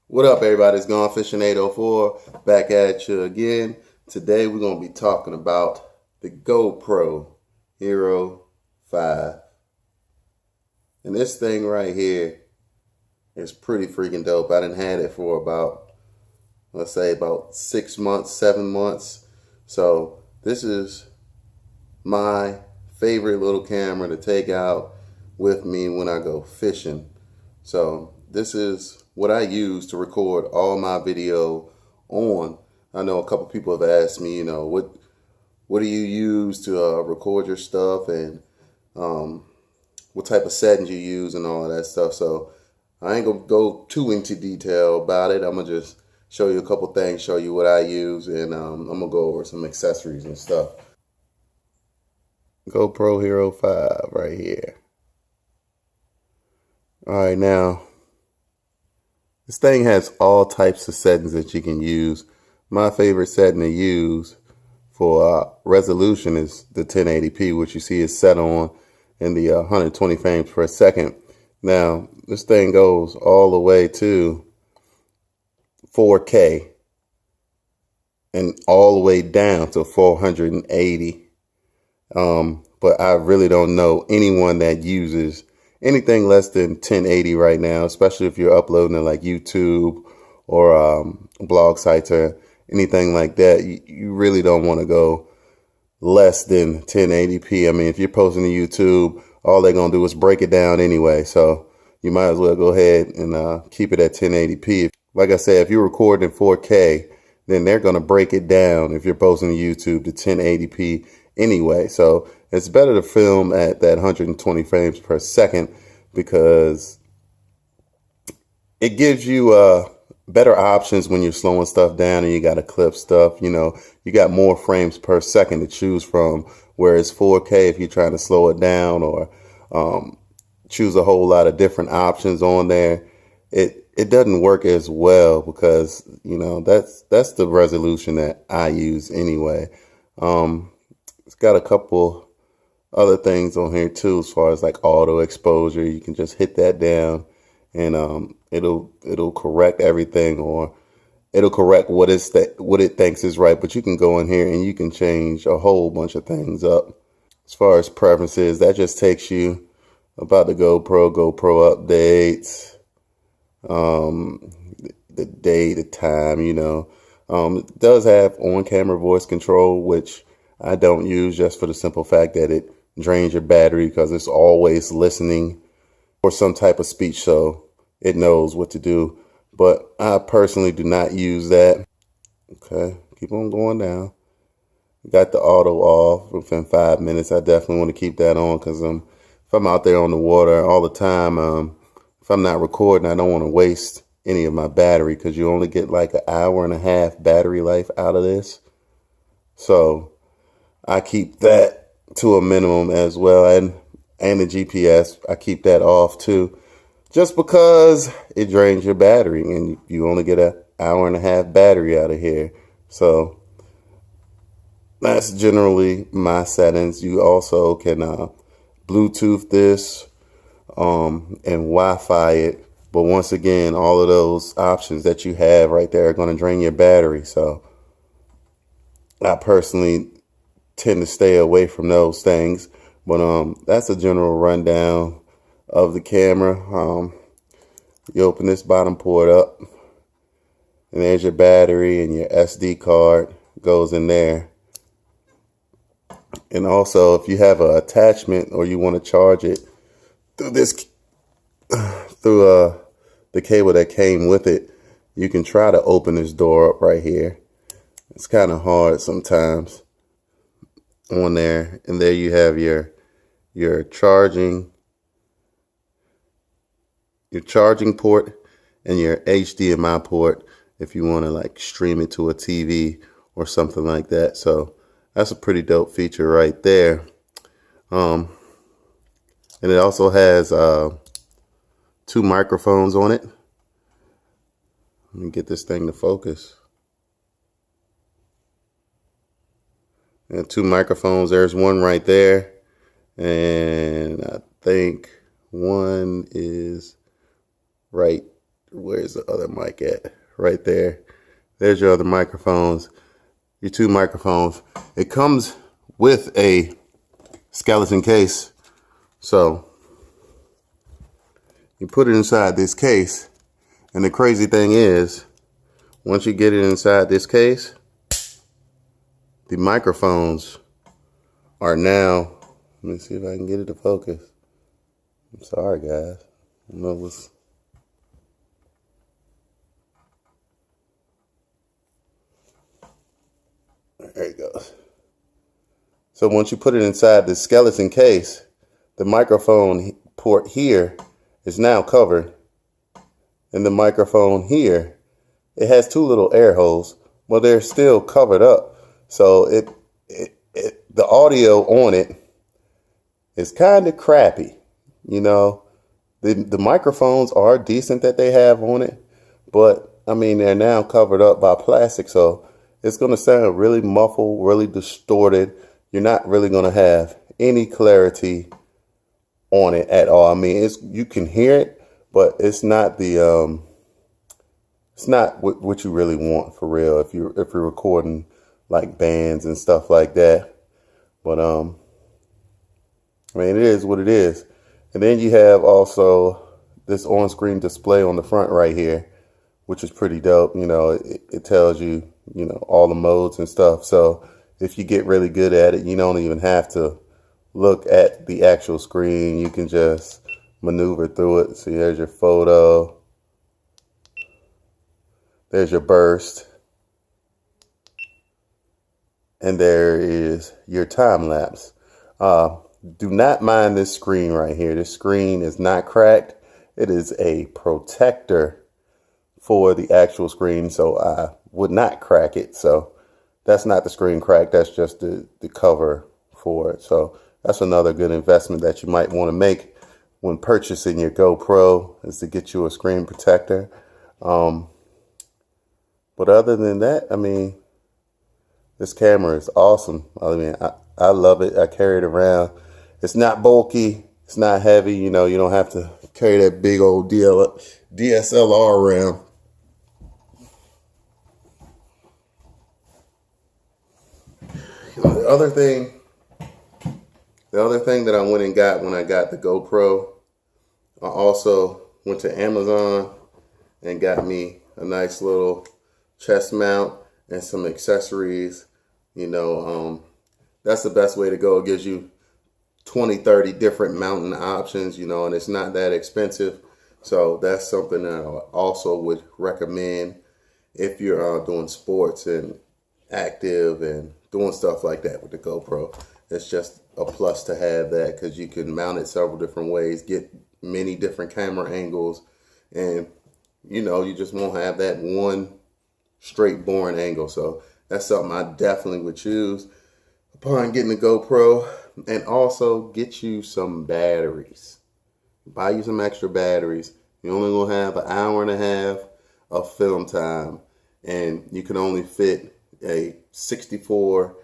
What up, everybody? It's Gone Fishing 804 back at you again. Today we're going to be talking about the GoPro Hero 5. And this thing right here is pretty freaking dope. I done had it for about, let's say, about 6 months, 7 months. So this is my favorite little camera to take out with me when I go fishing. So this is what I use to record all my video on. I know a couple people have asked me, what do you use to record your stuff, and what type of settings you use and all of that stuff. So I ain't gonna go too into detail about it. I'm gonna just show you a couple things, show you what I use, and I'm gonna go over some accessories and stuff. GoPro Hero 5 right here. All right, now this thing has all types of settings that you can use. My favorite setting to use for resolution is the 1080p, which you see is set on in the 120 frames per second. Now, this thing goes all the way to 4K and all the way down to 480. But I really don't know anyone that uses anything less than 1080 right now, especially if you're uploading to like YouTube or blog sites or anything like that. You really don't want to go less than 1080p. I mean, if you're posting to YouTube, all they're going to do is break it down anyway. So you might as well go ahead and keep it at 1080p. Like I said, if you're recording in 4K, then they're going to break it down if you're posting to YouTube to 1080p anyway. So it's better to film at that 120 frames per second because it gives you better options when you're slowing stuff down and you got to clip stuff. You got more frames per second to choose from, whereas 4K, if you're trying to slow it down or choose a whole lot of different options on there, it doesn't work as well because that's the resolution that I use anyway. It's got a couple other things on here too, as far as like auto exposure. You can just hit that down and it'll correct everything, or it'll correct what it thinks is right. But you can go in here and you can change a whole bunch of things up. As far as preferences, that just takes you about the GoPro updates, the day, the time. It does have on-camera voice control, which I don't use, just for the simple fact that it drains your battery because it's always listening for some type of speech, so it knows what to do. But I personally do not use that. Okay, keep on going down. Got the auto off within 5 minutes. I definitely want to keep that on because if I'm out there on the water all the time, if I'm not recording, I don't want to waste any of my battery because you only get like an hour and a half battery life out of this. So I keep that to a minimum as well, and the GPS, I keep that off too, just because it drains your battery and you only get an hour and a half battery out of here. So that's generally my settings. You also can Bluetooth this and Wi-Fi it, but once again, all of those options that you have right there are going to drain your battery. So I personally tend to stay away from those things, but that's a general rundown of the camera. You open this bottom port up and there's your battery, and your SD card goes in there. And also, if you have an attachment or you want to charge it through the cable that came with it, you can try to open this door up right here. It's kind of hard sometimes on there, and there you have your charging port and your HDMI port if you want to like stream it to a TV or something like that. So that's a pretty dope feature right there. And it also has 2 microphones on it. Let me get this thing to focus. And 2 microphones. There's one right there, and I think one is right Where's the other mic at? Right there. There's your other microphones, your 2 microphones. It comes with a skeleton case. So you put it inside this case. And the crazy thing is, once you get it inside this case, the microphones are now, let me see if I can get it to focus. I'm sorry, guys. I don't know what's, there it goes. So once you put it inside the skeleton case, the microphone port here is now covered. And the microphone here, it has 2 little air holes, but they're still covered up. So the audio on it is kind of crappy. You know, the microphones are decent that they have on it, but I mean, they're now covered up by plastic. So it's going to sound really muffled, really distorted. You're not really going to have any clarity on it at all. I mean, you can hear it, but it's not the it's not what you really want for real if you're recording like bands and stuff like that. But I mean, it is what it is. And then you have also this on-screen display on the front right here, which is pretty dope. You know, it tells you, you know, all the modes and stuff. So if you get really good at it, you don't even have to look at the actual screen. You can just maneuver through it. See, there's your photo. There's your burst. And there is your time lapse. Do not mind this screen right here. This screen is not cracked. It is a protector for the actual screen, so I would not crack it. So that's not the screen crack. That's just the cover for it. So that's another good investment that you might want to make when purchasing your GoPro, is to get you a screen protector. But other than that, I mean, this camera is awesome. I mean, I love it. I carry it around. It's not bulky. It's not heavy. You know, you don't have to carry that big old DSLR around. The other thing that I went and got when I got the GoPro, I also went to Amazon and got me a nice little chest mount and some accessories. You know, that's the best way to go. It gives you 20, 30 different mounting options, you know, and it's not that expensive. So that's something that I also would recommend if you're doing sports and active and doing stuff like that with the GoPro. It's just a plus to have that, because you can mount it several different ways, get many different camera angles, and you know, you just won't have that one straight boring angle. So that's something I definitely would choose upon getting the GoPro. And also get you some batteries. Buy you some extra batteries. You're only gonna have an hour and a half of film time, and you can only fit a 64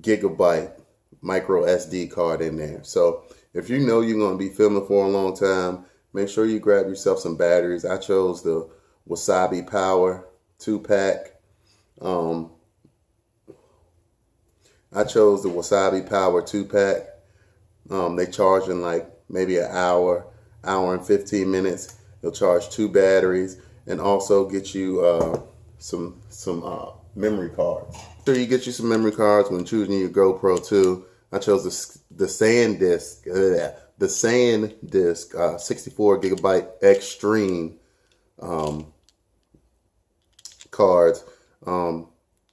gigabyte micro SD card in there. So if you know you're gonna be filming for a long time, make sure you grab yourself some batteries. I chose the Wasabi Power 2-pack. I chose the Wasabi Power 2-pack. They charge in like maybe an hour and 15 minutes. They'll charge 2 batteries and also get you some memory cards. So you get you some memory cards when choosing your GoPro too. I chose the SanDisk 64 gigabyte Extreme cards.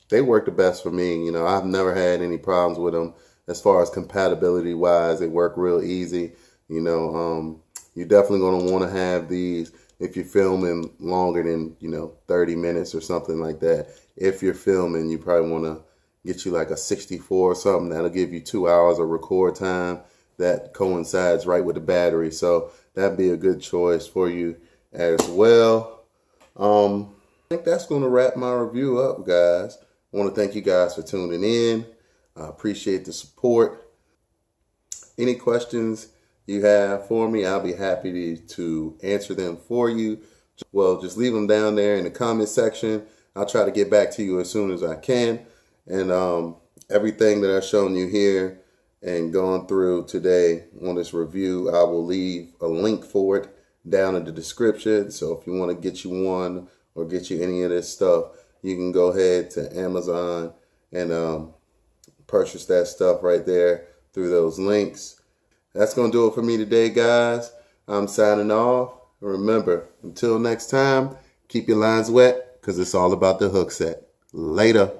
They work the best for me. You know, I've never had any problems with them as far as compatibility wise. They work real easy. You know, you're definitely going to want to have these if you're filming longer than, you know, 30 minutes or something like that. If you're filming, you probably want to get you like a 64 or something. That'll give you 2 hours of record time. That coincides right with the battery. So that'd be a good choice for you as well. I think that's going to wrap my review up, guys. I want to thank you guys for tuning in. I appreciate the support. Any questions you have for me, I'll be happy to answer them for you. well, just leave them down there in the comment section. I'll try to get back to you as soon as I can. And everything that I've shown you here and gone through today on this review, I will leave a link for it down in the description. So if you want to get you one or get you any of this stuff, you can go ahead to Amazon and purchase that stuff right there through those links. That's going to do it for me today, guys. I'm signing off. Remember, until next time, keep your lines wet because it's all about the hook set. Later.